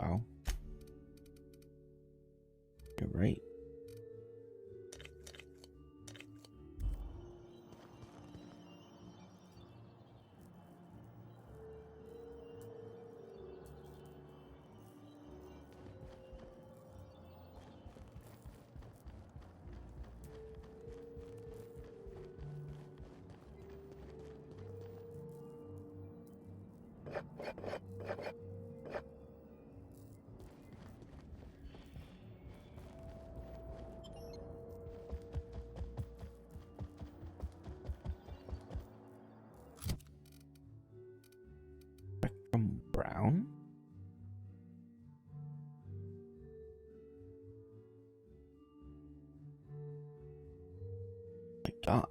Wow. You're right. Spectrum Brown? My God.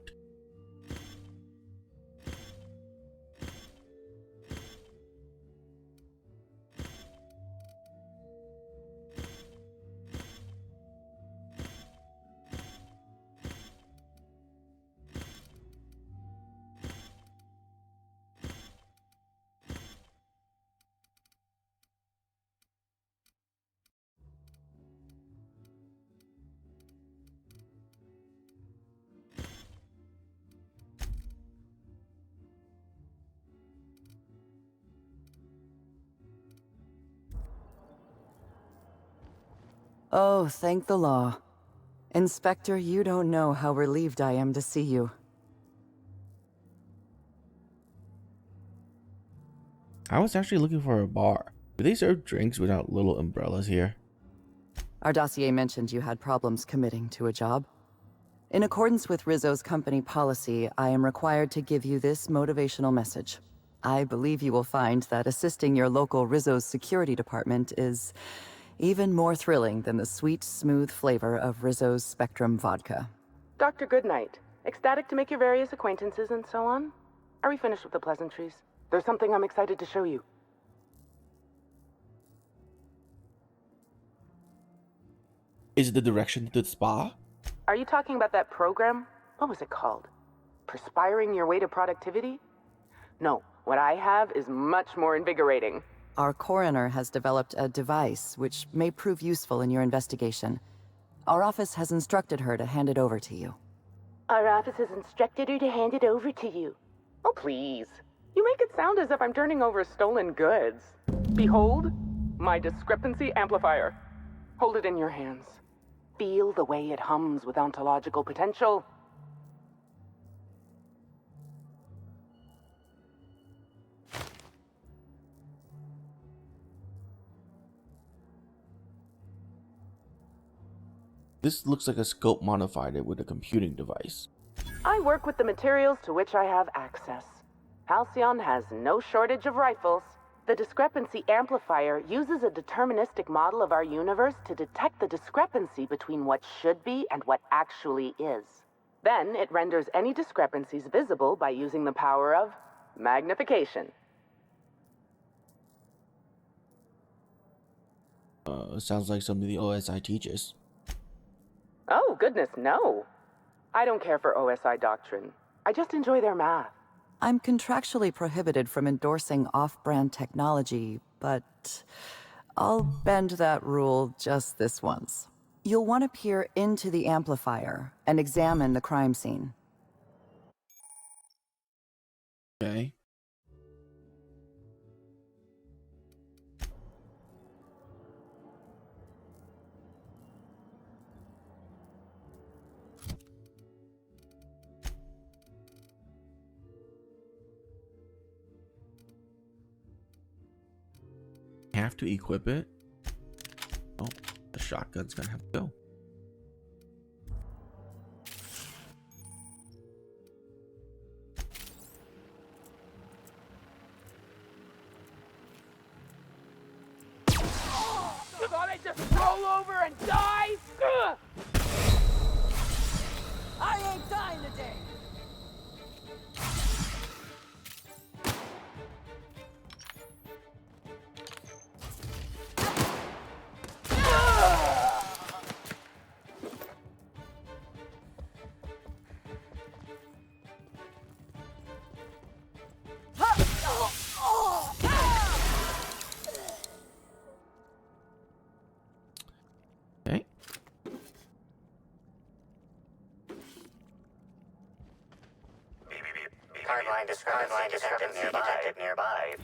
Oh, thank the law. Inspector, you don't know how relieved I am to see you. I was actually looking for a bar. Do they serve drinks without little umbrellas here? Our dossier mentioned you had problems committing to a job. In accordance with Rizzo's company policy, I am required to give you this motivational message. I believe you will find that assisting your local Rizzo's security department is even more thrilling than the sweet, smooth flavor of Rizzo's Spectrum vodka. Dr. Goodnight, ecstatic to make your various acquaintances and so on? Are we finished with the pleasantries? There's something I'm excited to show you. Is it the direction to the spa? Are you talking about that program? What was it called? Perspiring your way to productivity? No, what I have is much more invigorating. Our coroner has developed a device which may prove useful in your investigation. Our office has instructed her to hand it over to you. Our office has instructed her to hand it over to you. Oh, please. You make it sound as if I'm turning over stolen goods. Behold, my discrepancy amplifier. Hold it in your hands. Feel the way it hums with ontological potential. This looks like a scope modified with a computing device. I work with the materials to which I have access. Halcyon has no shortage of rifles. The discrepancy amplifier uses a deterministic model of our universe to detect the discrepancy between what should be and what actually is. Then it renders any discrepancies visible by using the power of magnification. Sounds like something the OSI teaches. Oh, goodness, no. I don't care for OSI doctrine. I just enjoy their math. I'm contractually prohibited from endorsing off-brand technology, but I'll bend that rule just this once. You'll want to peer into the amplifier and examine the crime scene. Okay. Have to equip it. Oh, the shotgun's gonna have to go. Thought I'd just roll over and die? Ugh! I ain't dying today! Timeline discrepancy detected nearby.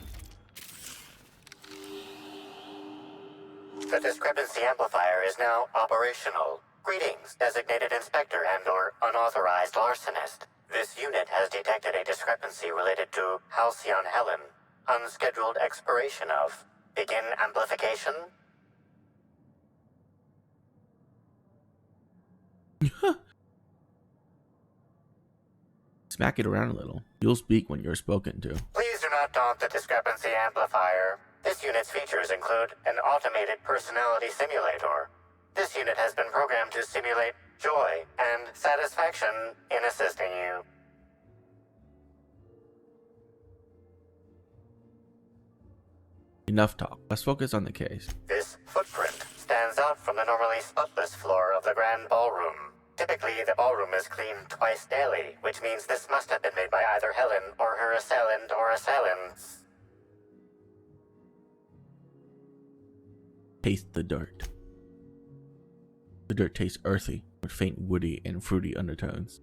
The discrepancy amplifier is now operational. Greetings, designated inspector and/or unauthorized larcenist. This unit has detected a discrepancy related to Halcyon Helen. Unscheduled expiration of. Begin amplification. Smack it around a little. You'll speak when you're spoken to. Please do not daunt the discrepancy amplifier. This unit's features include an automated personality simulator. This unit has been programmed to simulate joy and satisfaction in assisting you. Enough talk. Let's focus on the case. This footprint stands out from the normally spotless floor of the grand ballroom. Typically, the ballroom is cleaned twice daily, which means this must have been made by either Helen or her assailant or assailants. Taste the dirt. The dirt tastes earthy, with faint woody and fruity undertones.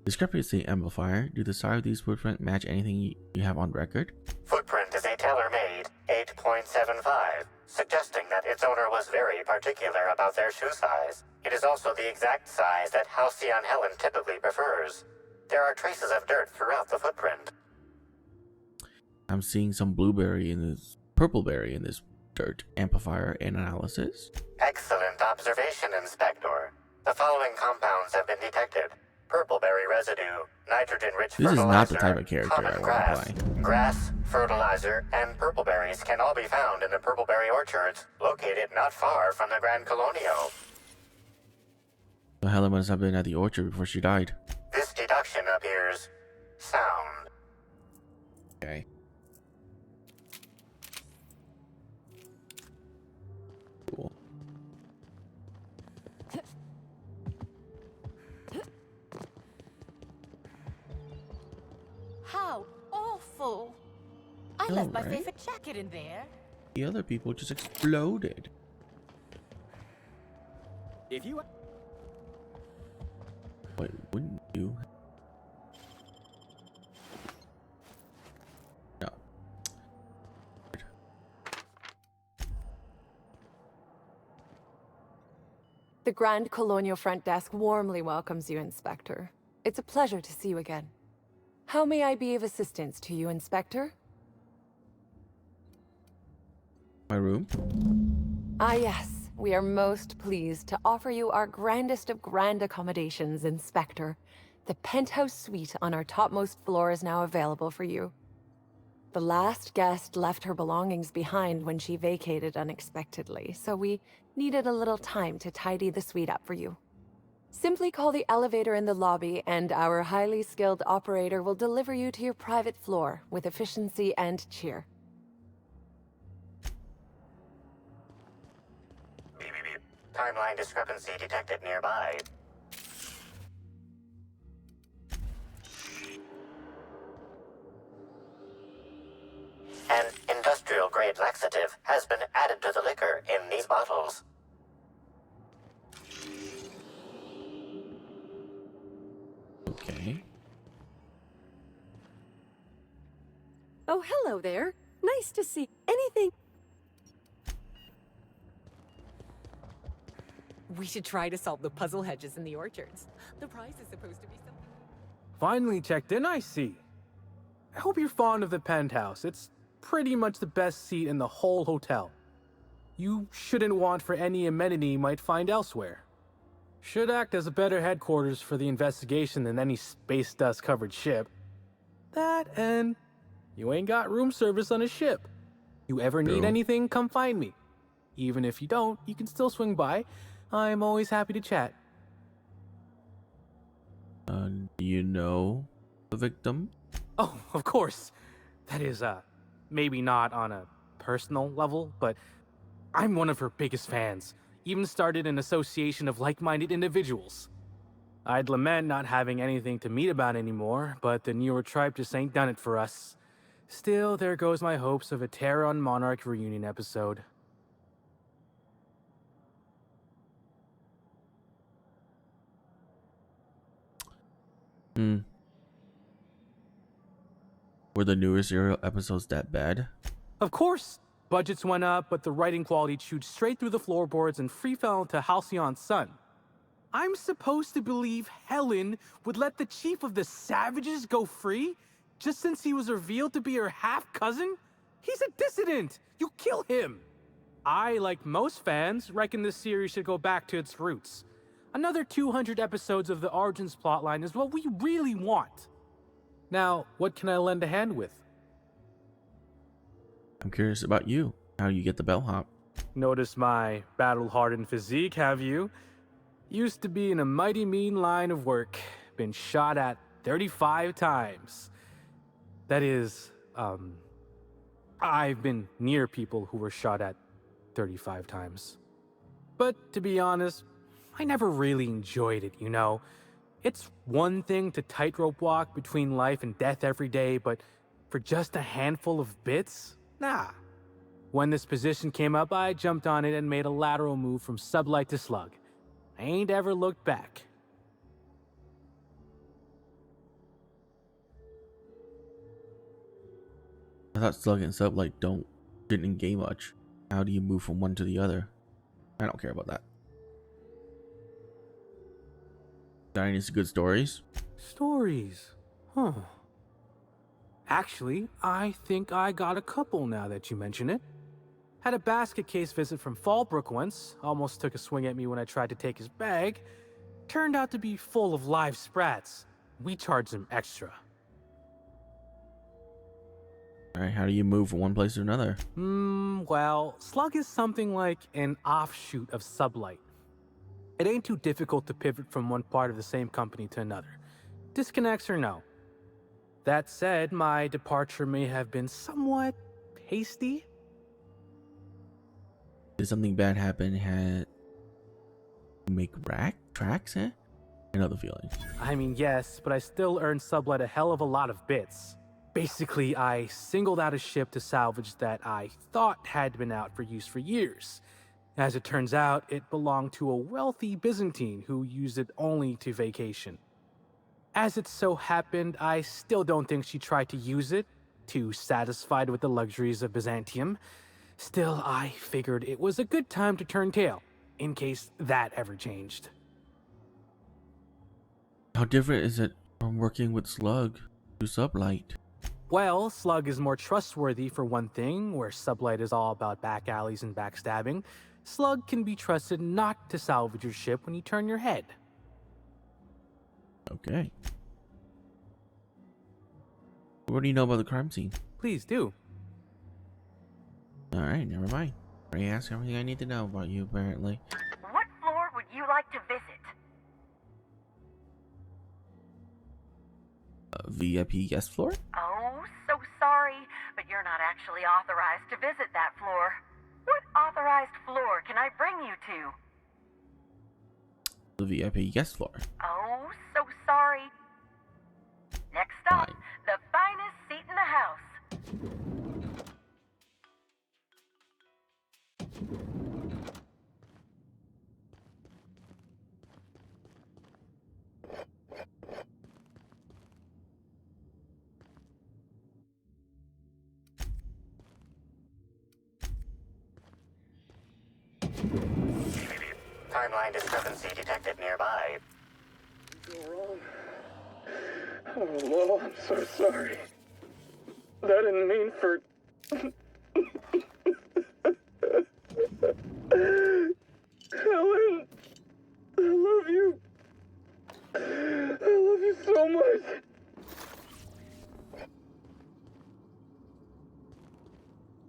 Discrepancy amplifier. Do the size of these footprints match anything you have on record? Footprint is a tailor-made 8.75, suggesting that its owner was very particular about their shoe size. It is also the exact size that Halcyon Helen typically prefers. There are traces of dirt throughout the footprint. I'm seeing some blueberry in this, purpleberry in this dirt amplifier and analysis. Excellent observation, Inspector. The following compounds have been detected. Purpleberry residue, nitrogen-rich fertilizer, This is not the type of character I common want to grass. play. Grass, fertilizer, and purpleberries can all be found in the purpleberry orchards, located not far from the Grand Colonial. So Helen must have been at the orchard before she died. This deduction appears sound. Okay. Cool. How awful! I Oh, left my right? favorite jacket in there. The other people just exploded. If you Wait, wouldn't you? No. The Grand Colonial Front Desk warmly welcomes you, Inspector. It's a pleasure to see you again. How may I be of assistance to you, Inspector? My room? Ah, yes. We are most pleased to offer you our grandest of grand accommodations, Inspector. The penthouse suite on our topmost floor is now available for you. The last guest left her belongings behind when she vacated unexpectedly, so we needed a little time to tidy the suite up for you. Simply call the elevator in the lobby, and our highly skilled operator will deliver you to your private floor with efficiency and cheer. Beep, beep, beep. Timeline discrepancy detected nearby. An industrial-grade laxative has been added to the liquor in these bottles. Okay. Oh, hello there. Nice to see anything. We should try to solve the puzzle hedges in the orchards. The prize is supposed to be something. finally checked in, I see. I hope you're fond of the penthouse. It's pretty much the best seat in the whole hotel. You shouldn't want for any amenity you might find elsewhere. Should act as a better headquarters for the investigation than any space dust covered ship. That and you ain't got room service on a ship. You ever need True. anything, come find me. Even if you don't, you can still swing by. I'm always happy to chat. Do you know the victim? Oh, of course. That is, maybe not on a personal level, but I'm one of her biggest fans. Even started an association of like-minded individuals. I'd lament not having anything to meet about anymore, but the newer tribe just ain't done it for us. Still, there goes my hopes of a Terran Monarch reunion episode. Were the newer serial episodes that bad? Of course, budgets went up, but the writing quality chewed straight through the floorboards and free fell into Halcyon's son. I'm supposed to believe Helen would let the chief of the Savages go free just since he was revealed to be her half-cousin? He's a dissident! You kill him! I, like most fans, reckon this series should go back to its roots. Another 200 episodes of the Origins plotline is what we really want. Now, what can I lend a hand with? I'm curious about you. How do you get the bellhop? Notice my battle-hardened physique, have you? Used to be in a mighty mean line of work. Been shot at 35 times. That is, I've been near people who were shot at 35 times. But to be honest, I never really enjoyed it, you know? It's one thing to tightrope walk between life and death every day, but for just a handful of bits? Nah. When this position came up, I jumped on it and made a lateral move from sublight to slug. I ain't ever looked back. I thought slug and sublight didn't engage much. How do you move from one to the other? I don't care about that. Got any good stories? Stories? Huh. Actually, I think I got a couple now that you mention it. Had a basket case visit from Fallbrook once. Almost took a swing at me when I tried to take his bag. Turned out to be full of live sprats. We charged him extra. Alright, how do you move from one place to another? Well, slug is something like an offshoot of sublight. It ain't too difficult to pivot from one part of the same company to another. Disconnects or no. That said, my departure may have been somewhat hasty. Did something bad happen? Had to make tracks? I know the feeling. I mean, yes, but I still earned sublight a hell of a lot of bits. Basically, I singled out a ship to salvage that I thought had been out for use for years. As it turns out, it belonged to a wealthy Byzantine who used it only to vacation. As it so happened, I still don't think she tried to use it, too satisfied with the luxuries of Byzantium. Still, I figured it was a good time to turn tail, in case that ever changed. How different is it from working with Slug to Sublight? Well, Slug is more trustworthy for one thing, where Sublight is all about back alleys and backstabbing. Slug can be trusted not to salvage your ship when you turn your head. Okay. What do you know about the crime scene? Please do. Alright, never mind. I asked everything I need to know about you, apparently. What floor would you like to visit? VIP guest floor? Oh, so sorry, but you're not actually authorized to visit that floor. What authorized floor can I bring you to? The VIP guest floor. Oh, so sorry. Next stop, Fine. the finest seat in the house. Timeline discrepancy detected nearby. Oh, Lo, I'm so sorry. That didn't mean for... Helen, I love you. I love you so much.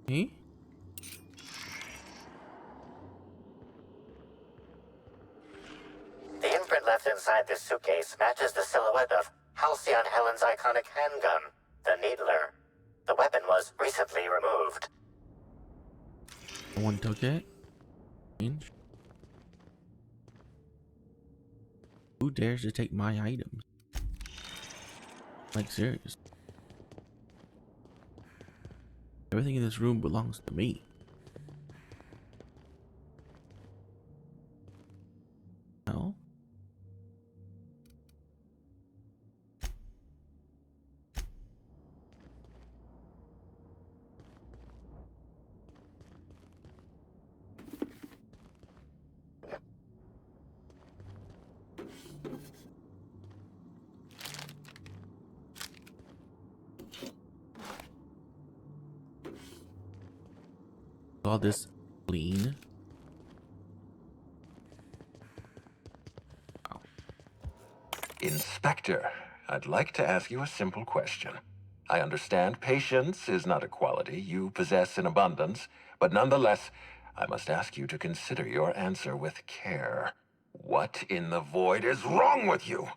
Me? The imprint left inside this suitcase matches the silhouette of Halcyon Helen's iconic handgun, the Needler. The weapon was recently removed. No one took it? Strange. Who dares to take my items? Like, serious. Everything in this room belongs to me. No? all this clean? Wow. Inspector, I'd like to ask you a simple question. I understand patience is not a quality you possess in abundance, but nonetheless, I must ask you to consider your answer with care. What in the void is wrong with you?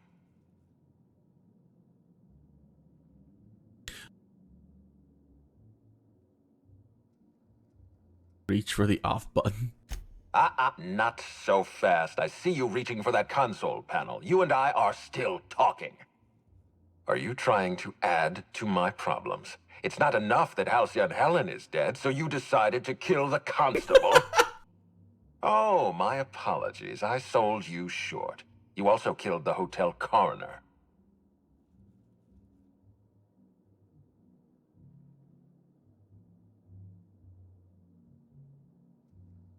Reach for the off button. Not so fast. I see you reaching for that console panel. You and I are still talking. Are you trying to add to my problems? It's not enough that Halcyon Helen is dead, so you decided to kill the constable? Oh, my apologies. I sold you short. You also killed the hotel coroner.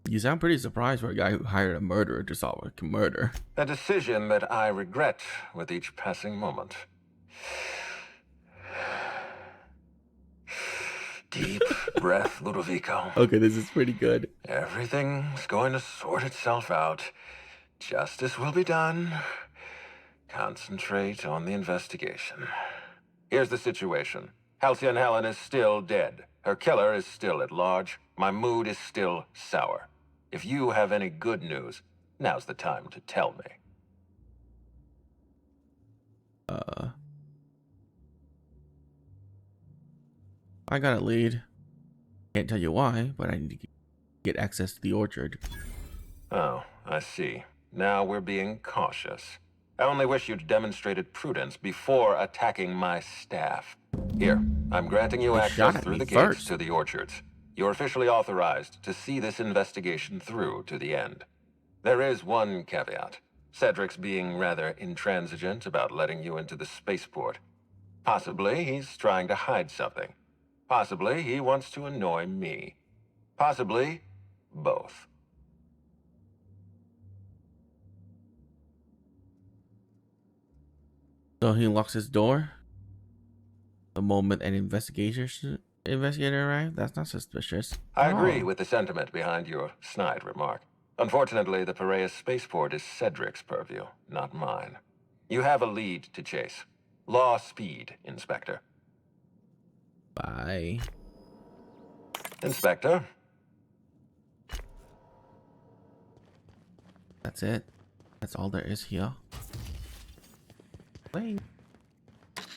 You sound pretty surprised for a guy who hired a murderer to solve a murder. A decision that I regret with each passing moment. Deep breath, Ludovico. Okay, this is pretty good. Everything's going to sort itself out. Justice will be done. Concentrate on the investigation. Here's the situation. Halcyon Helen is still dead. Her killer is still at large. My mood is still sour. If you have any good news, now's the time to tell me. I got a lead. Can't tell you why, but I need to get access to the orchard. Oh, I see. Now we're being cautious. I only wish you'd demonstrated prudence before attacking my staff. Here, I'm granting you access through the gates to the orchards. You're officially authorized to see this investigation through to the end. There is one caveat. Cedric's being rather intransigent about letting you into the spaceport. Possibly he's trying to hide something. Possibly he wants to annoy me. Possibly both. So he locks his door the moment an investigator arrives? That's not suspicious. I agree with the sentiment behind your snide remark. Unfortunately, the Piraeus spaceport is Cedric's purview, not mine. You have a lead to chase. Law speed, Inspector. Bye. Inspector? That's it. That's all there is here. Wait.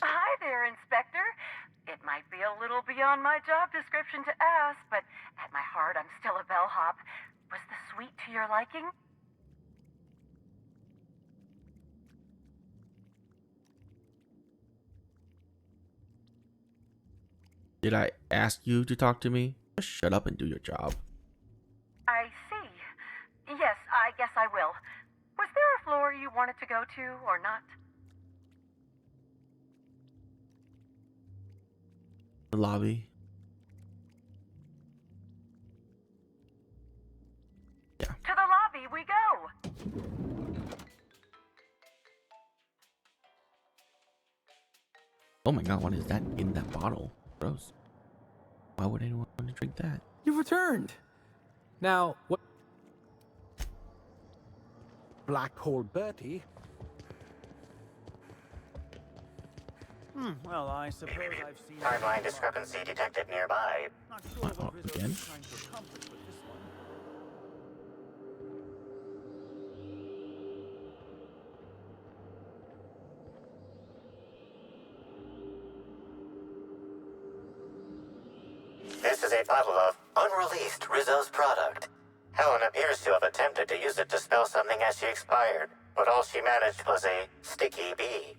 Hi there, Inspector. It might be a little beyond my job description to ask, but at my heart, I'm still a bellhop. Was the suite to your liking? Did I ask you to talk to me? Just shut up and do your job. I see. Yes, I guess I will. Was there a floor you wanted to go to, or not? The lobby. Yeah. To the lobby we go! Oh my god, what is that in that bottle? Gross. Why would anyone want to drink that? You've returned. Now, what? Black Hole Bertie? Well, I suppose I've seen... Timeline discrepancy detected nearby. Not sure what Rizzo again? is trying to accomplish with this one. This is a bottle of unreleased Rizzo's product. Helen appears to have attempted to use it to spell something as she expired, but all she managed was a sticky bee.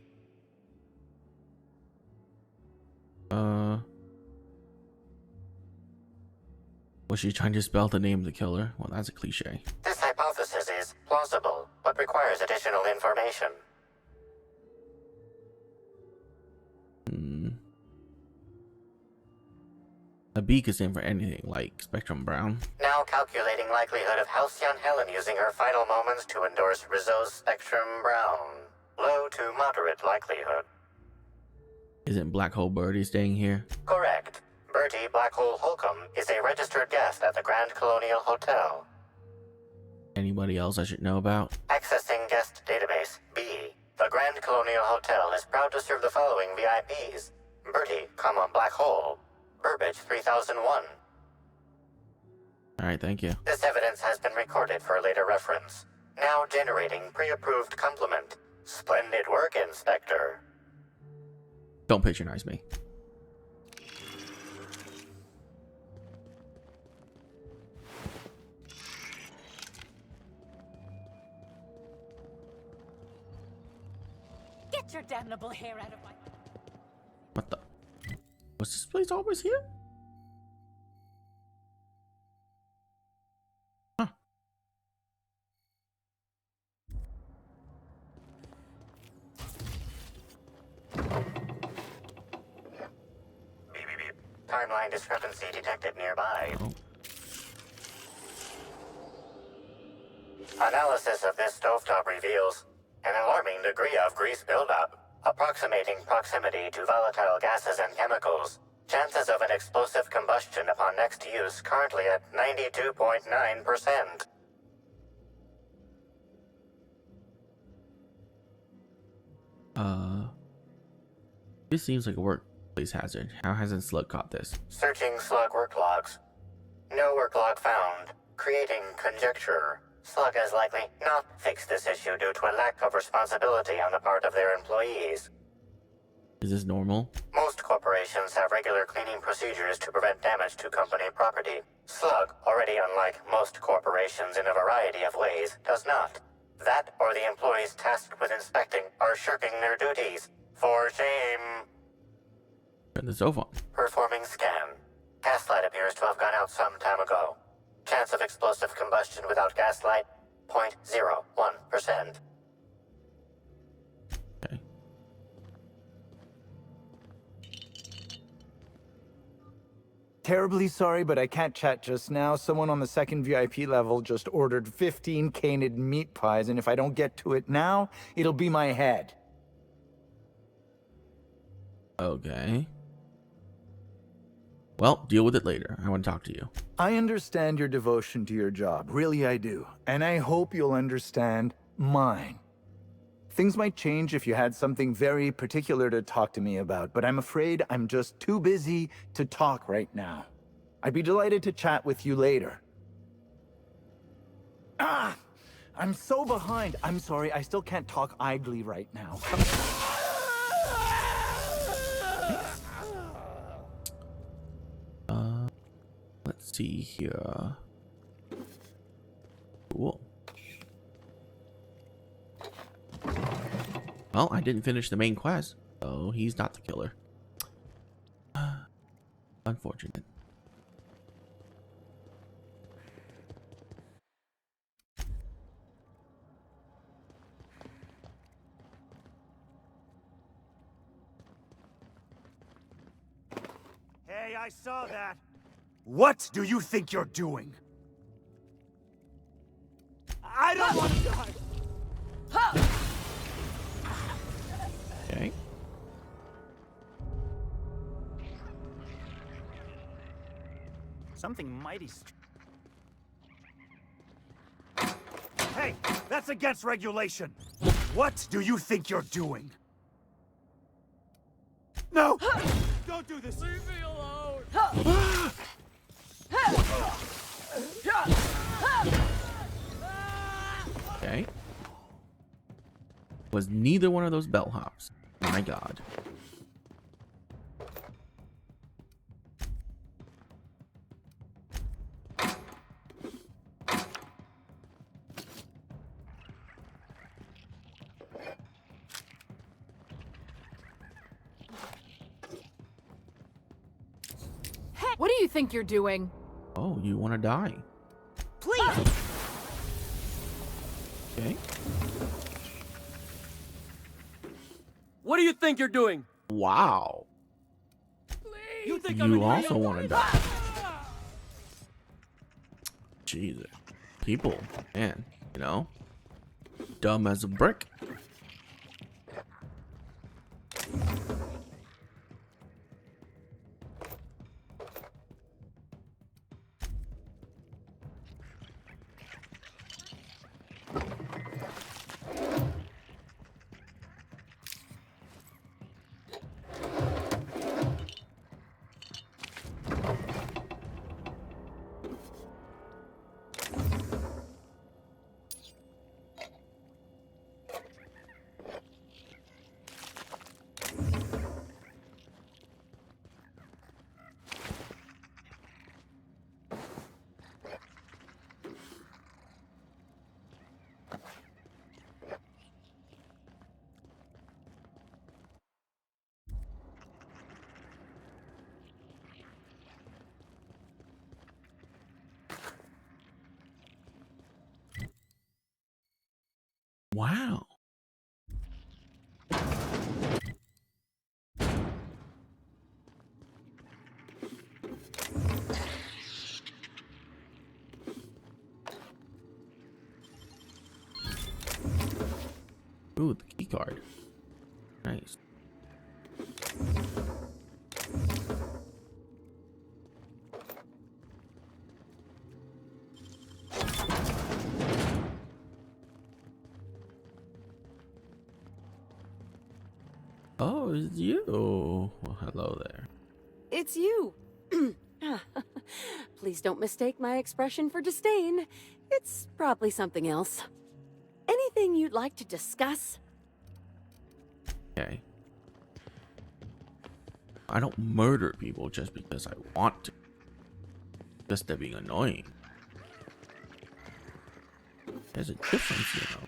Was she trying to spell the name of the killer? Well, that's a cliche. This hypothesis is plausible, but requires additional information. A B could stand for anything, like Spectrum Brown. Now calculating likelihood of Halcyon Helen using her final moments to endorse Rizzo's Spectrum Brown. Low to moderate likelihood. Isn't Black Hole Birdie staying here? Correct. Bertie Black Hole Holcomb is a registered guest at the Grand Colonial Hotel. Anybody else I should know about? Accessing guest database. B. The Grand Colonial Hotel is proud to serve the following VIPs. Bertie, Black Hole. Burbage 3001. Alright, thank you. This evidence has been recorded for later reference. Now generating pre-approved compliment. Splendid work, Inspector. Don't patronize me. Get your damnable hair out of my... What the? Was this place always here? Huh. Timeline discrepancy detected nearby. Oh. Analysis of this stovetop reveals an alarming degree of grease buildup, approximating proximity to volatile gases and chemicals. Chances of an explosive combustion upon next use currently at 92.9%. This seems like a workplace hazard. How hasn't Slug caught this? Searching Slug work logs. No work log found. Creating conjecture. Slug has likely not fixed this issue due to a lack of responsibility on the part of their employees. Is this normal? Most corporations have regular cleaning procedures to prevent damage to company property. Slug, already unlike most corporations in a variety of ways, does not. That or the employees tasked with inspecting are shirking their duties. For shame. Turn this over. Performing scan. Gaslight appears to have gone out some time ago. Chance of explosive combustion without gaslight, 0.01%. Okay. Terribly sorry, but I can't chat just now. Someone on the second VIP level just ordered 15 canid meat pies, and if I don't get to it now, it'll be my head. Okay. Well, deal with it later. I want to talk to you. I understand your devotion to your job. Really, I do. And I hope you'll understand mine. Things might change if you had something very particular to talk to me about, but I'm afraid I'm just too busy to talk right now. I'd be delighted to chat with you later. Ah! I'm so behind. I'm sorry, I still can't talk idly right now. Let's see here. Cool. Well, I didn't finish the main quest, so he's not the killer. Unfortunate. Hey, I saw that. What do you think you're doing? I don't want to die. Okay. Something mighty. Hey, that's against regulation. What do you think you're doing? No! Don't do this! Leave me alone! Okay. Was neither one of those bellhops. My god. What do you think you're doing? Oh, you want to die? Please! Okay. What do you think you're doing? Wow. You think You also want to die? Jesus. People, man, you know, dumb as a brick. Ooh, the key card. Nice. Oh, it's you. Well, hello there. It's you. Please don't mistake my expression for disdain. It's probably something else. Anything you'd like to discuss? Okay. I don't murder people just because I want to. Just they're being annoying. There's a difference, you know.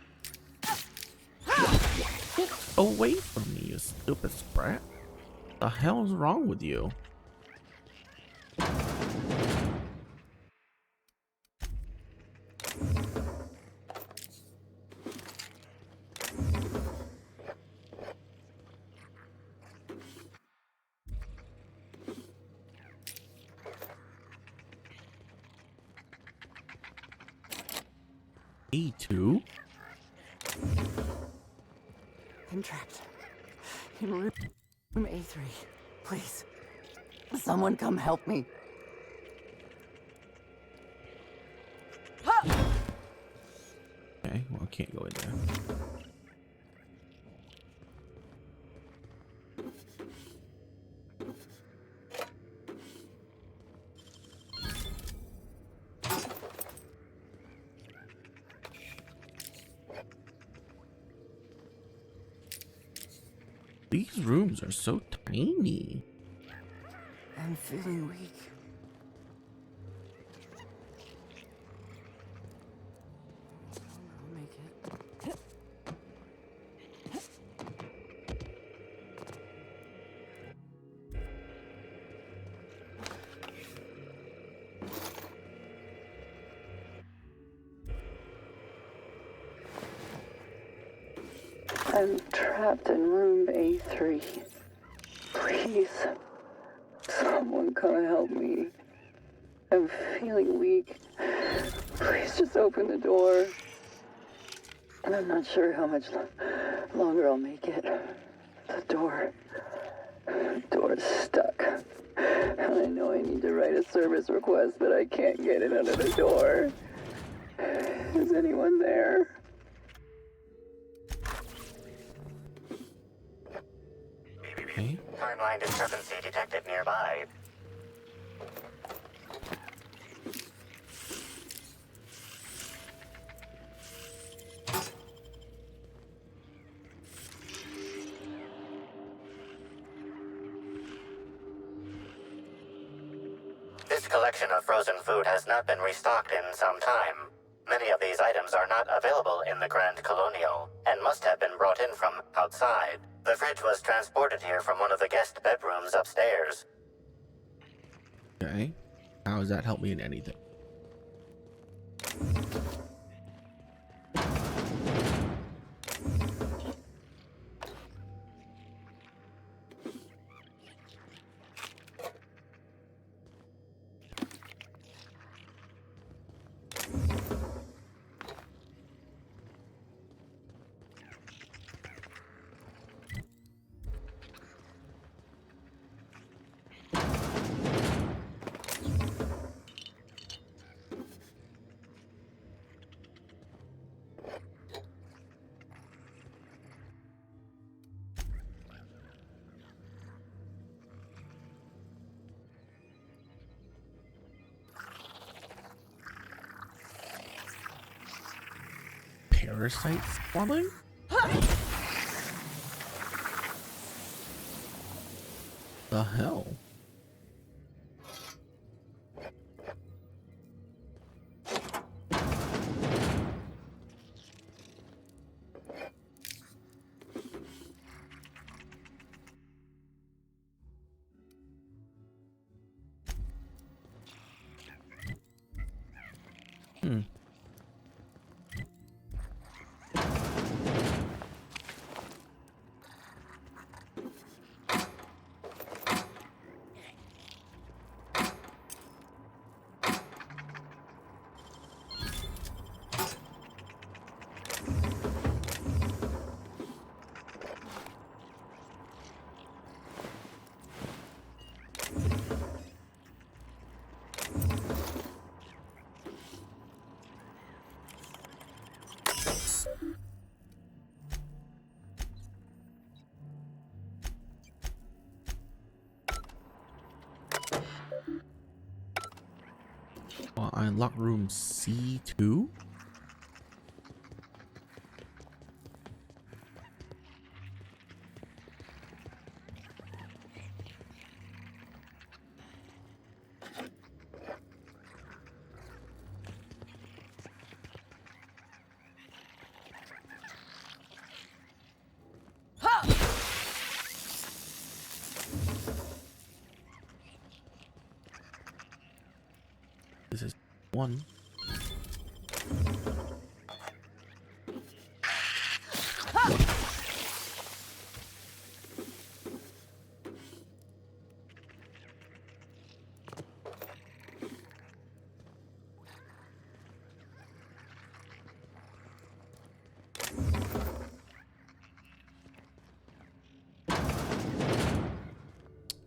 Get away from me, you stupid sprat. The hell's wrong with you? E2? I'm trapped in room A3. Please, someone come help me. Okay, well, I can't go in there. These rooms are so tiny. I'm feeling weak. I'll make it. I'm trapped in room A3. Please, someone come help me. I'm feeling weak. Please just open the door. And I'm not sure how much longer I'll make it. The door's stuck. And I know I need to write a service request, but I can't get it under the door. Is anyone there? Okay. Timeline discrepancy detected nearby. This collection of frozen food has not been restocked in some time. Many of these items are not available in the Grand Colonial, and must have been brought in from outside. The fridge was transported here from one of the guest bedrooms upstairs. Okay. How does that help me in anything? Parasites forming? The hell? I unlock room C2? This is one.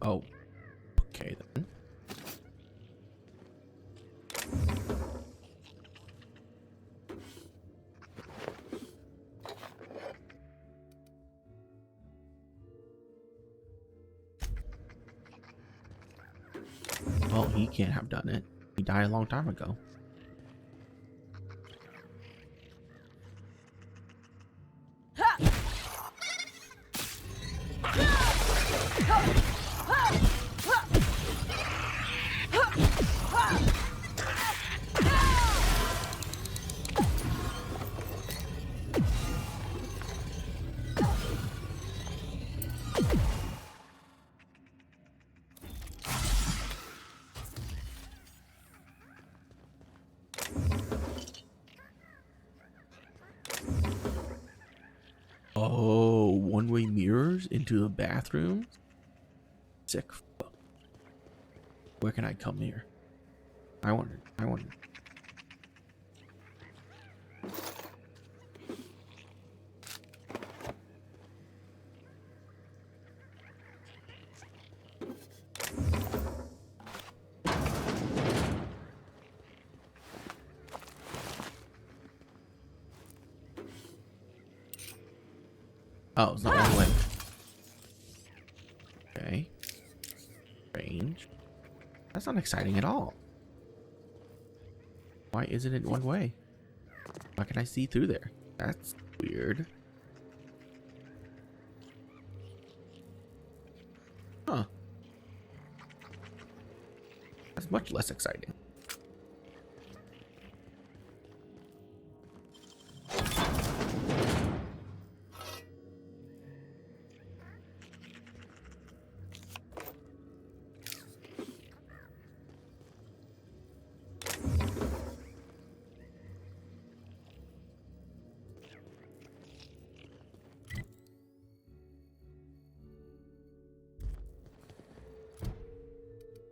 Oh, okay then. Well, he can't have done it. He died a long time ago. Oh, one-way mirrors into the bathroom? Sick. Where can I come here? I wonder. Oh, it's not one way. Okay. Range. That's not exciting at all. Why isn't it one way? Why can I see through there? That's weird. Huh. That's much less exciting.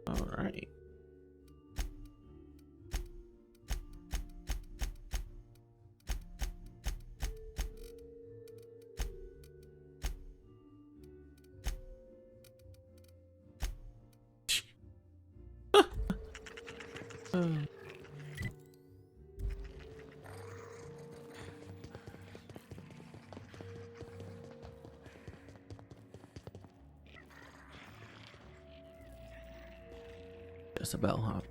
All right. Just a bellhop.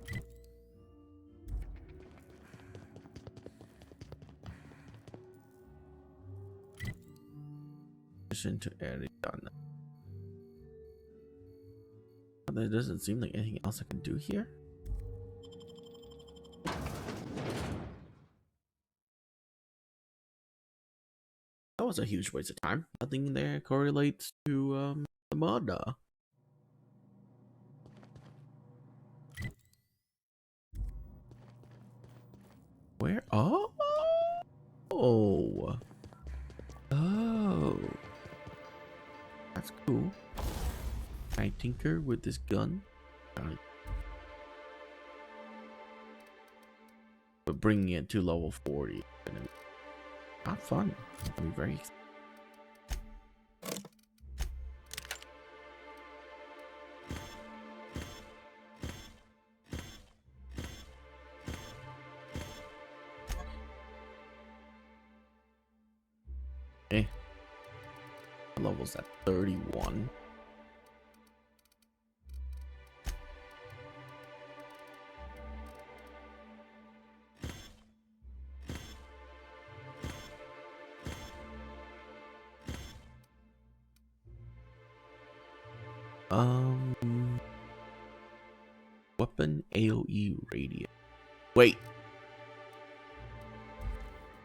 Mission to Eridanos. There doesn't seem like anything else I can do here. That was a huge waste of time. Nothing there correlates to the mod. Where? Oh, oh, that's cool. Can I tinker with this gun? But bringing it to level 40 is gonna be not fun. It's gonna be very. Okay. Levels at 31. Weapon AoE radius. Wait.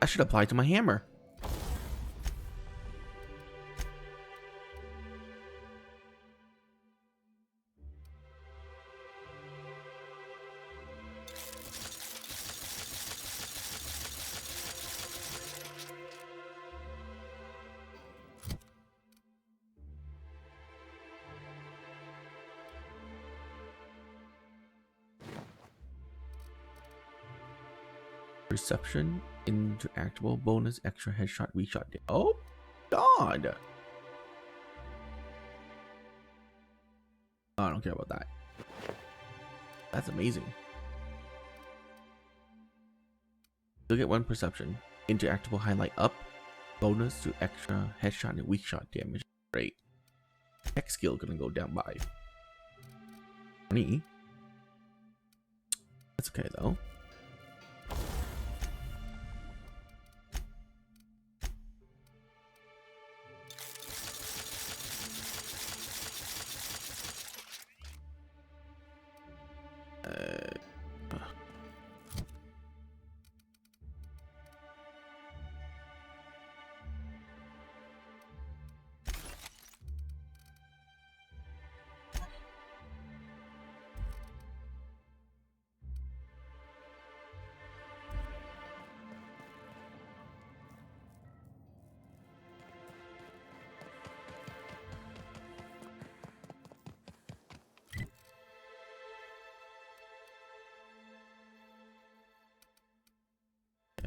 I should apply to my hammer. Perception, interactable, bonus, extra headshot, weak shot. Oh, God. Oh, I don't care about that. That's amazing. You'll get 1 perception. Interactable highlight up. Bonus to extra headshot and weak shot damage. Great. Tech skill gonna go down by 20. That's okay though.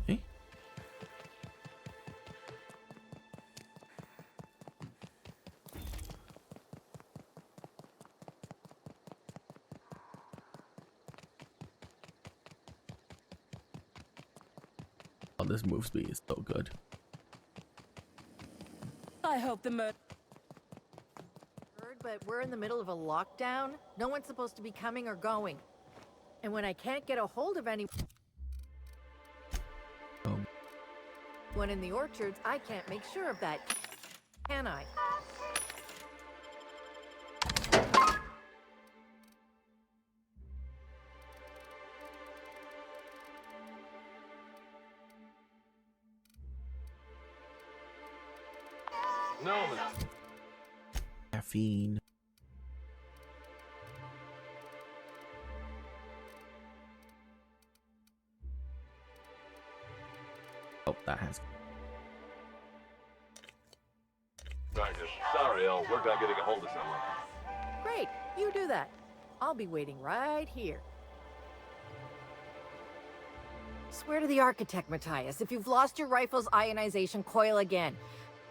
Okay. Oh, this move speed is so good. I hope the murder. But we're in the middle of a lockdown. No one's supposed to be coming or going. And when I can't get a hold of anyone in the orchards, I can't make sure of that. Can I? No. Caffeine. Oh, that has. Sorry, I'll work on getting a hold of someone. Great, you do that. I'll be waiting right here. Swear to the architect, Matthias, if you've lost your rifle's ionization coil again.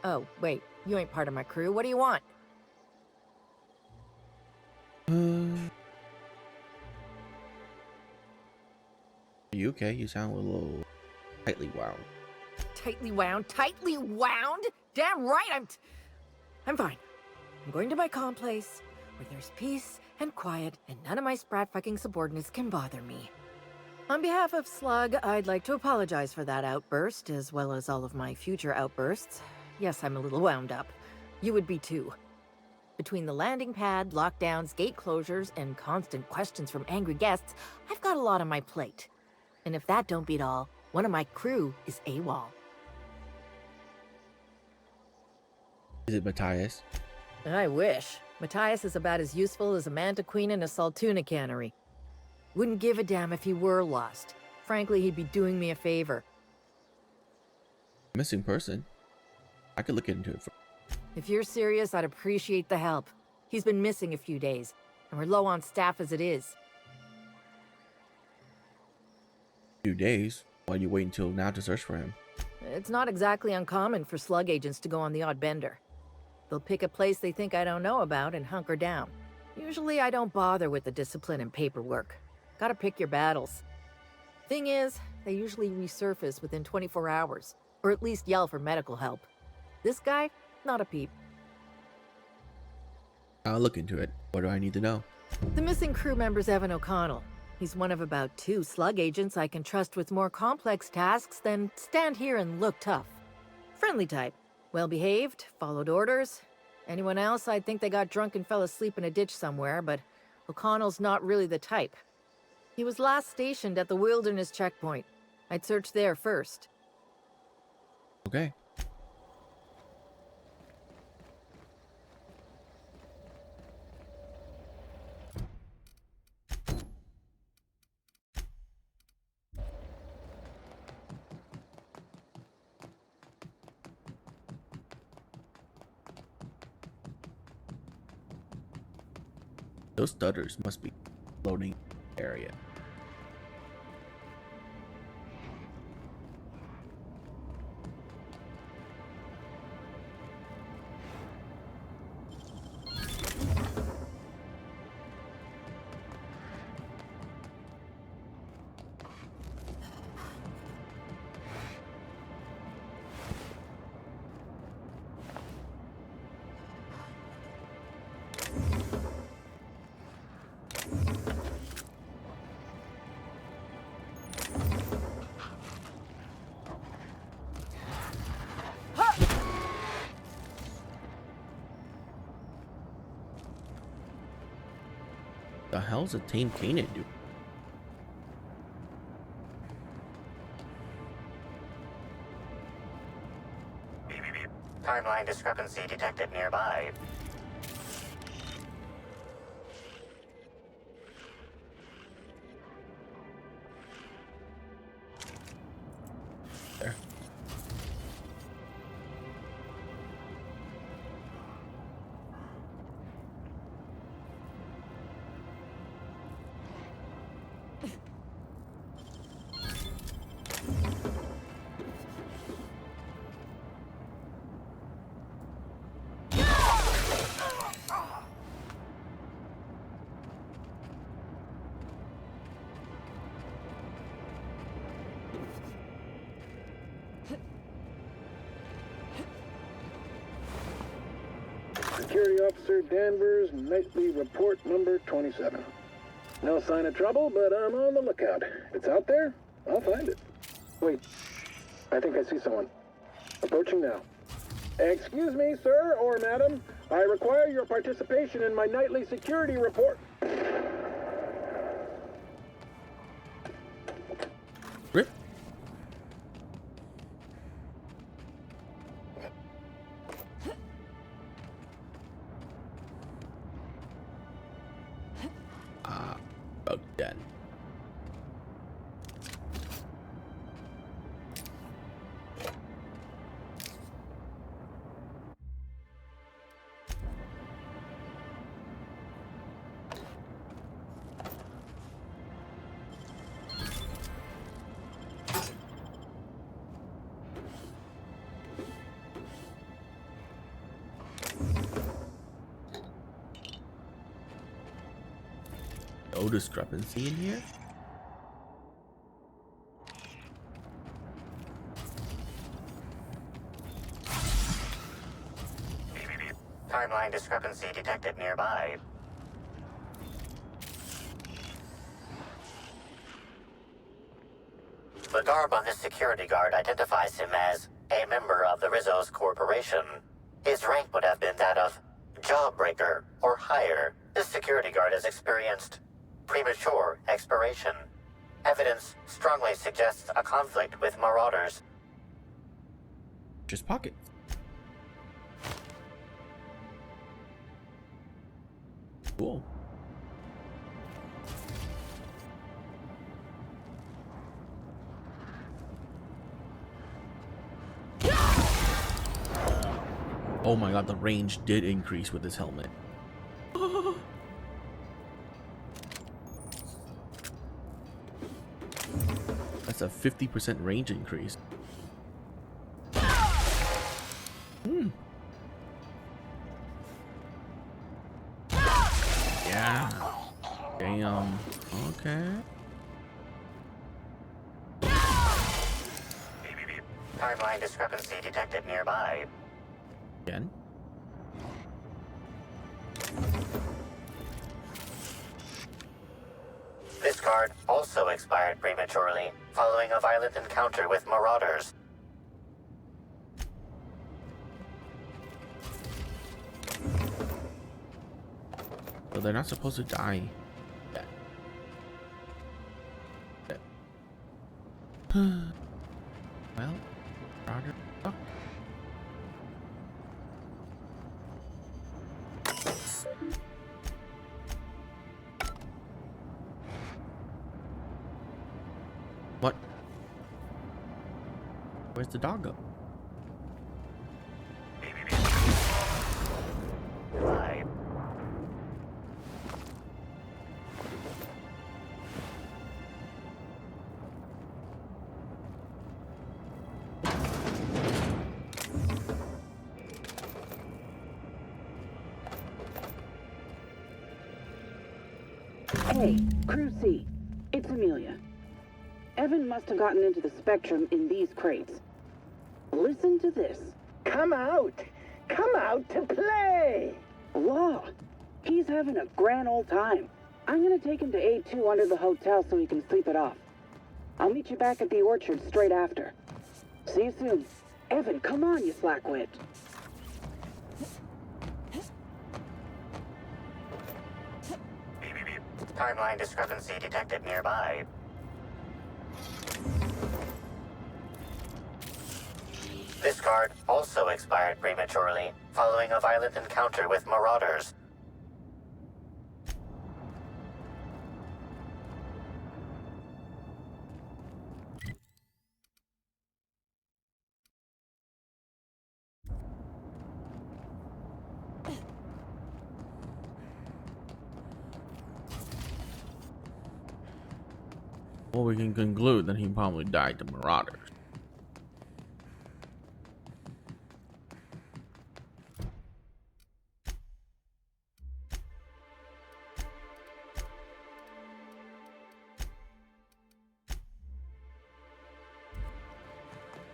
Oh, wait, you ain't part of my crew. What do you want? Are you okay? You sound a little tightly wound. Tightly wound? Tightly wound? Damn right, I'm fine. I'm going to my calm place, where there's peace and quiet, and none of my sprat fucking subordinates can bother me. On behalf of Slug, I'd like to apologize for that outburst, as well as all of my future outbursts. Yes, I'm a little wound up. You would be too. Between the landing pad, lockdowns, gate closures, and constant questions from angry guests, I've got a lot on my plate. And if that don't beat all, one of my crew is AWOL. Is it Matthias? I wish. Matthias is about as useful as a manta queen in a saltuna cannery. Wouldn't give a damn if he were lost. Frankly, he'd be doing me a favor. Missing person? I could look into it. If you're serious, I'd appreciate the help. He's been missing a few days, and we're low on staff as it is. Few days? Why do you wait until now to search for him? It's not exactly uncommon for slug agents to go on the odd bender. They'll pick a place they think I don't know about and hunker down. Usually I don't bother with the discipline and paperwork. Gotta pick your battles. Thing is, they usually resurface within 24 hours, or at least yell for medical help. This guy, not a peep. I'll look into it. What do I need to know? The missing crew member's Evan O'Connell. He's one of about 2 slug agents I can trust with more complex tasks than stand here and look tough. Friendly type. Well-behaved, followed orders. Anyone else, I'd think they got drunk and fell asleep in a ditch somewhere, but O'Connell's not really the type. He was last stationed at the Wilderness checkpoint. I'd search there first. Okay. Those stutters must be loading area. The hell's a tame canid do? Timeline discrepancy detected nearby. There. Security Officer Danvers, nightly report number 27. No sign of trouble, but I'm on the lookout. If it's out there, I'll find it. Wait, I think I see someone. Approaching now. Excuse me, sir or madam. I require your participation in my nightly security report. Rip. Done. No discrepancy in here? Timeline discrepancy detected nearby. The garb on this security guard identifies him as a member of the Rizzo's Corporation. His rank would have been that of Jawbreaker or higher. This security guard has experienced premature expiration. Evidence strongly suggests a conflict with marauders. Just pocket. Cool. Oh my god, the range did increase with this helmet. That's a 50% range increase. Yeah. Damn. Okay. Timeline discrepancy detected nearby. Again. This card also expired prematurely, following a violent encounter with marauders. they're not supposed to die. Well, Roger. Oh. What? Where's the dog go? Hey, Crew C. It's Amelia. Evan must have gotten into the Spectrum in these crates. Listen to this. Come out! Come out to play! Law. He's having a grand old time. I'm gonna take him to A2 under the hotel so he can sleep it off. I'll meet you back at the orchard straight after. See you soon. Evan, come on, you slackwit. Timeline discrepancy detected nearby. This card also expired prematurely, following a violent encounter with marauders. Well, we can conclude that he probably died to marauders.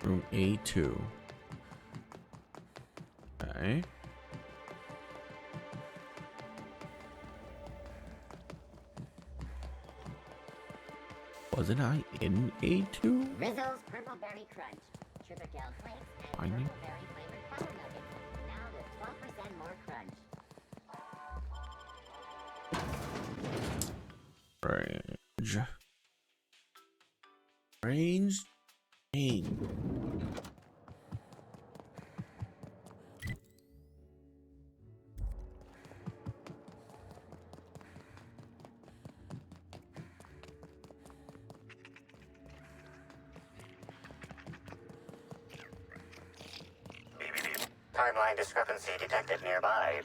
Room A2. Okay. Wasn't I in A2? Rizzo's Purple Berry Crunch. Triple gel flakes and Finding. purple berry flavored powder nuggets. Now with 12% more crunch. Range. Change. Timeline discrepancy detected nearby.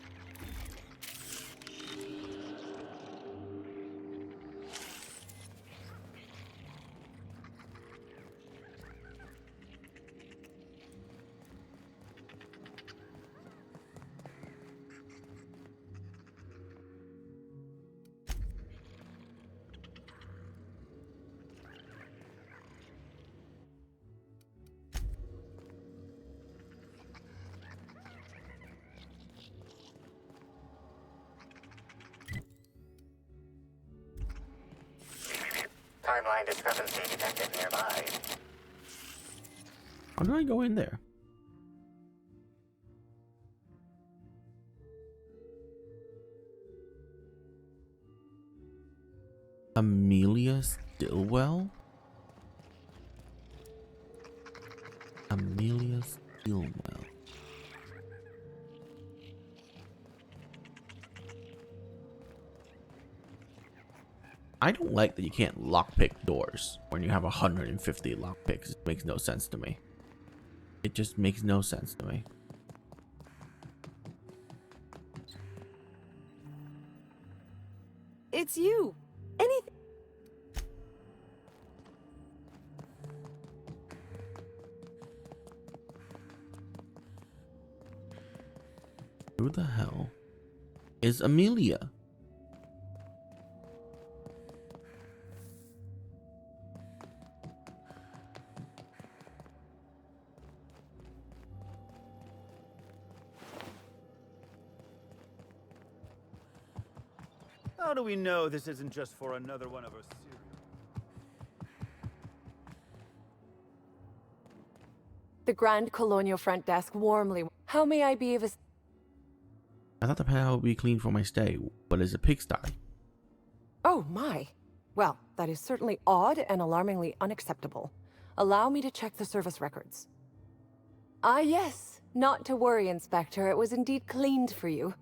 Timeline discrepancy detected nearby. How do I go in there? Amelia Stillwell? Amelia Stillwell. I don't like that you can't lockpick doors when you have 150 lockpicks. It makes no sense to me. It just makes no sense to me. It's you. Anything. Who the hell is Amelia? How do we know this isn't just for another one of our serial? The Grand Colonial Front Desk warmly. How may I be of I thought the penthouse would be clean for my stay, but it's a pigsty. Oh my. Well, that is certainly odd and alarmingly unacceptable. Allow me to check the service records. Ah yes, not to worry, Inspector. It was indeed cleaned for you.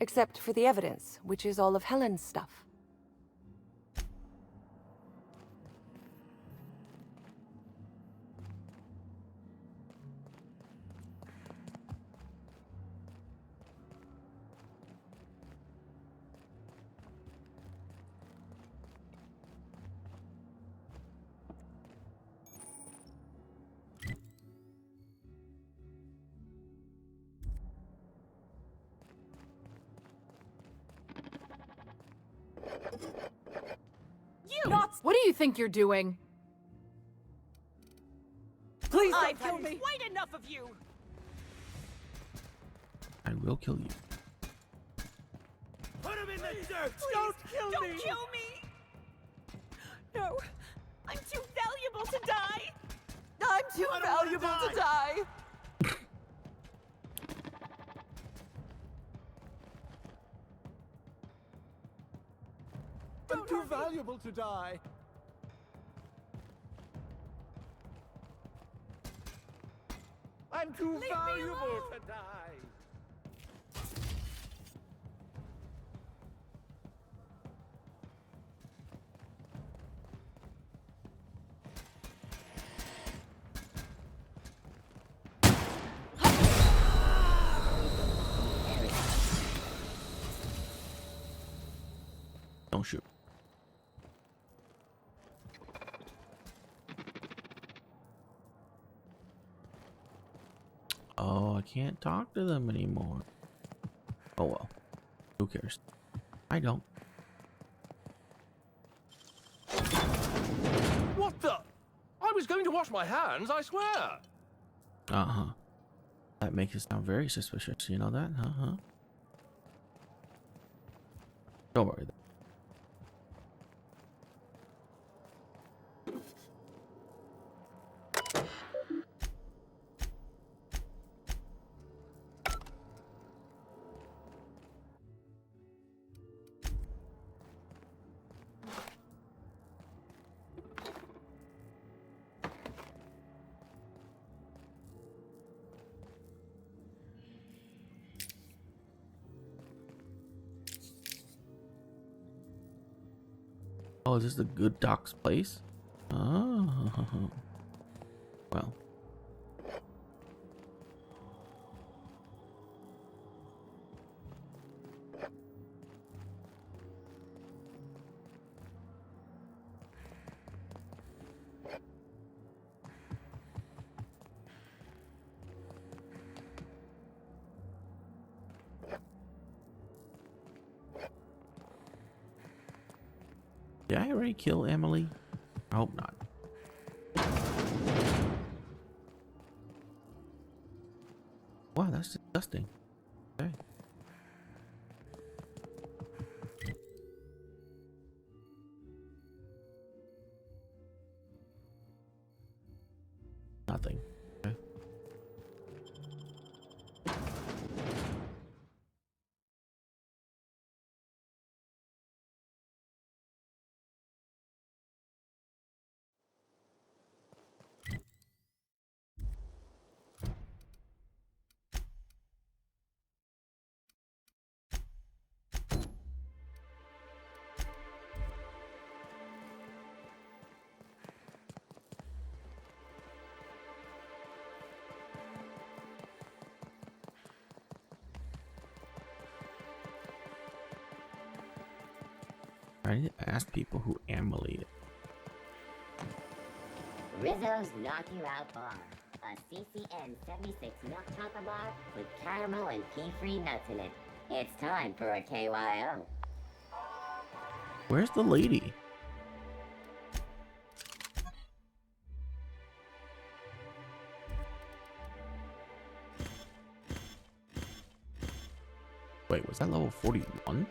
Except for the evidence, which is all of Helen's stuff. What do you think you're doing? Please don't I've kill had me. quite enough of you. I will kill you. Put him in the dirt! Don't kill Don't me. kill me! No, I'm too valuable to die. I'm too I don't wanna valuable to die. die. I'm too valuable to die. I'm too valuable to die. Don't shoot. Oh, I can't talk to them anymore. Oh well. Who cares? I don't. What the? I was going to wash my hands, I swear. Uh-huh. That makes it sound very suspicious. You know that? Uh-huh. Don't worry. Oh, is this the good doc's place? Oh. Well. Did I already kill Emily? I hope not. Wow, that's disgusting. Okay. Nothing. Okay. I need to ask people who Emily is. Rizzo's Knock You Out Bar. A CCN 76 milk chocolate bar with caramel and pea-free nuts in it. It's time for a KYO. Where's the lady? Wait, was that level 41?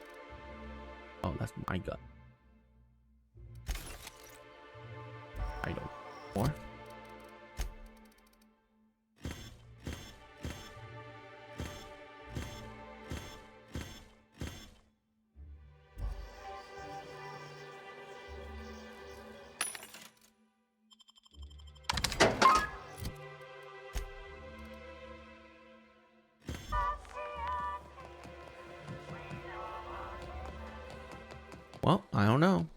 Oh, that's my gun. I don't. More? Well, I don't know.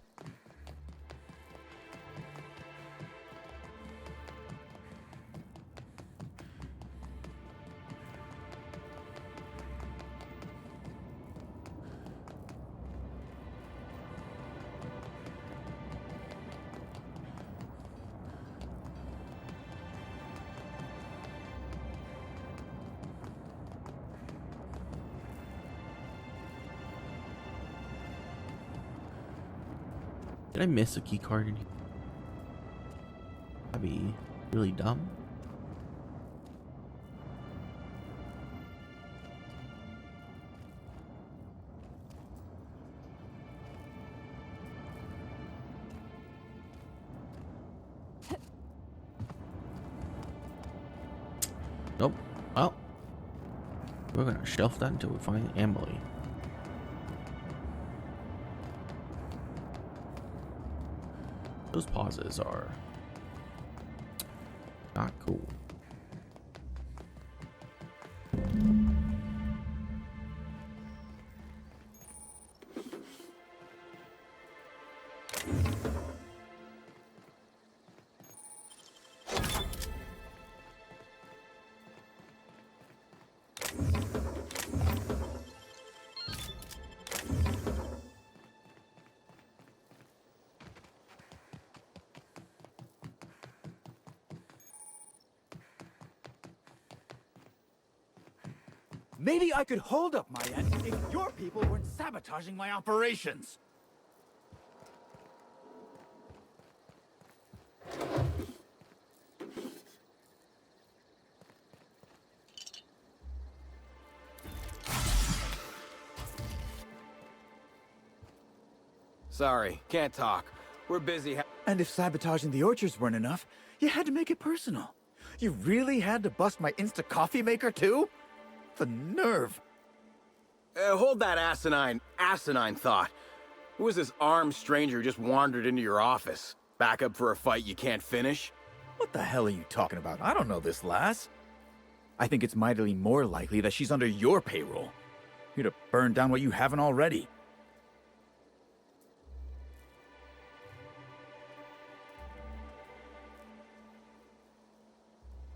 Did I miss a key card in here? That'd be really dumb. Nope. Well, we're gonna shelf that until we find Emily. Those pauses are not cool. Maybe I could hold up my end if your people weren't sabotaging my operations. Sorry, can't talk. We're busy. And if sabotaging the orchards weren't enough, you had to make it personal. You really had to bust my Insta coffee maker too? The nerve. Hold that asinine thought. Who was this armed stranger who just wandered into your office? Back up for a fight you can't finish? What the hell are you talking about? I don't know this lass. I think it's mightily more likely that she's under your payroll. Here to burn down what you haven't already.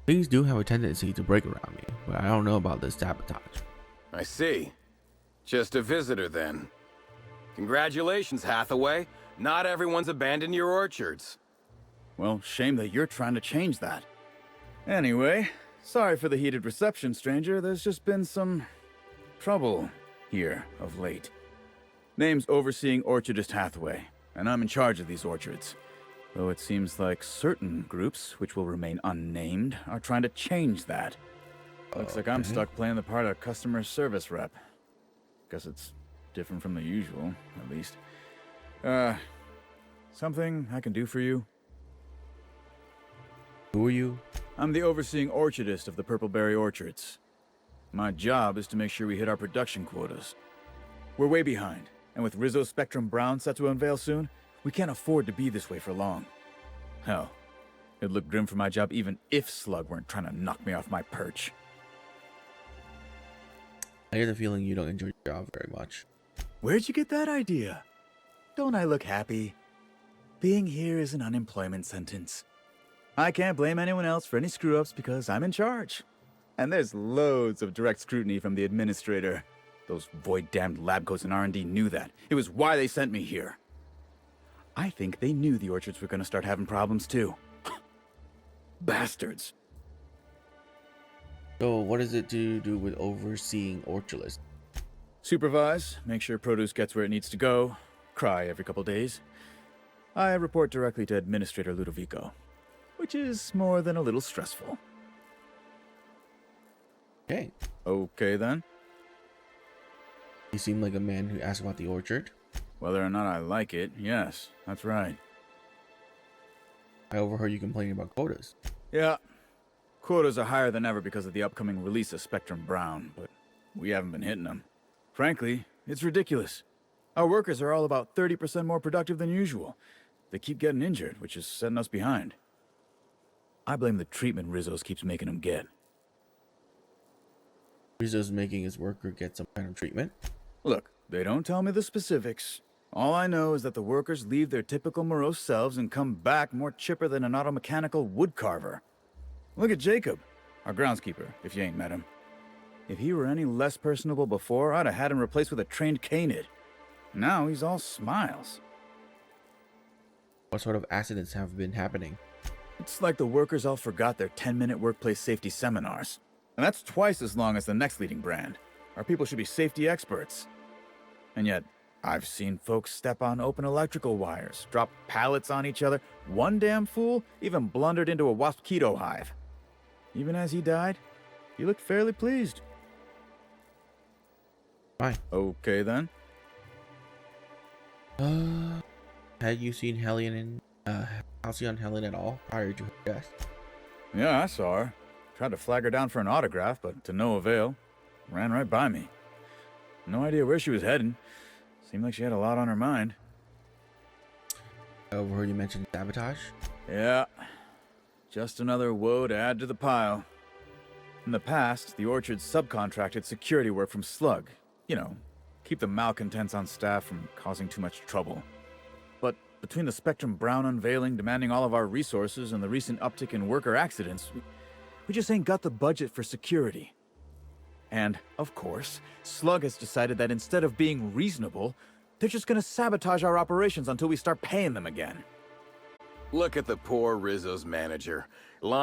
Things do have a tendency to break around me, but I don't know about this sabotage. I see. Just a visitor then. Congratulations, Hathaway. Not everyone's abandoned your orchards. Well, shame that you're trying to change that. Anyway, sorry for the heated reception, stranger. There's just been some trouble here of late. Name's Overseeing Orchardist Hathaway, and I'm in charge of these orchards. Though it seems like certain groups, which will remain unnamed, are trying to change that. Looks like I'm stuck playing the part of customer service rep. Guess it's different from the usual, at least. Something I can do for you? Who are you? I'm the Overseeing Orchardist of the Purpleberry Orchards. My job is to make sure we hit our production quotas. We're way behind, and with Rizzo Spectrum Brown set to unveil soon, we can't afford to be this way for long. Hell, it'd look grim for my job even if Slug weren't trying to knock me off my perch. I get the feeling you don't enjoy your job very much. Where'd you get that idea? Don't I look happy? Being here is an unemployment sentence. I can't blame anyone else for any screw-ups because I'm in charge. And there's loads of direct scrutiny from the administrator. Those void-damned lab coats and R&D knew that. It was why they sent me here. I think they knew the orchards were gonna start having problems too. Bastards. So what does it do with overseeing orchardists? Supervise, make sure produce gets where it needs to go, cry every couple days. I report directly to Administrator Ludovico, which is more than a little stressful. Okay. Okay then. You seem like a man who asks about the orchard. Whether or not I like it, yes, that's right. I overheard you complaining about quotas. Yeah. Quotas are higher than ever because of the upcoming release of Spectrum Brown, but we haven't been hitting them. Frankly, it's ridiculous. Our workers are all about 30% more productive than usual. They keep getting injured, which is setting us behind. I blame the treatment Rizzo's keeps making them get. Rizzo's making his worker get some kind of treatment? Look, they don't tell me the specifics. All I know is that the workers leave their typical morose selves and come back more chipper than an automechanical woodcarver. Look at Jacob, our groundskeeper, if you ain't met him. If he were any less personable before, I'd have had him replaced with a trained canid. Now he's all smiles. What sort of accidents have been happening? It's like the workers all forgot their 10-minute workplace safety seminars. And that's twice as long as the next leading brand. Our people should be safety experts. And yet, I've seen folks step on open electrical wires, drop pallets on each other. One damn fool even blundered into a wasp-keto hive. Even as he died, he looked fairly pleased. Why? Okay then. Had you seen Halcyon Helen at all prior to her death? Yeah, I saw her. Tried to flag her down for an autograph, but to no avail. Ran right by me. No idea where she was heading. Seemed like she had a lot on her mind. Overheard you mentioned sabotage? Yeah. Just another woe to add to the pile. In the past, the Orchard subcontracted security work from Slug. You know, keep the malcontents on staff from causing too much trouble. But between the Spectrum Brown unveiling demanding all of our resources and the recent uptick in worker accidents, we just ain't got the budget for security. And, of course, Slug has decided that instead of being reasonable, they're just gonna sabotage our operations until we start paying them again. Look at the poor Rizzo's manager, lying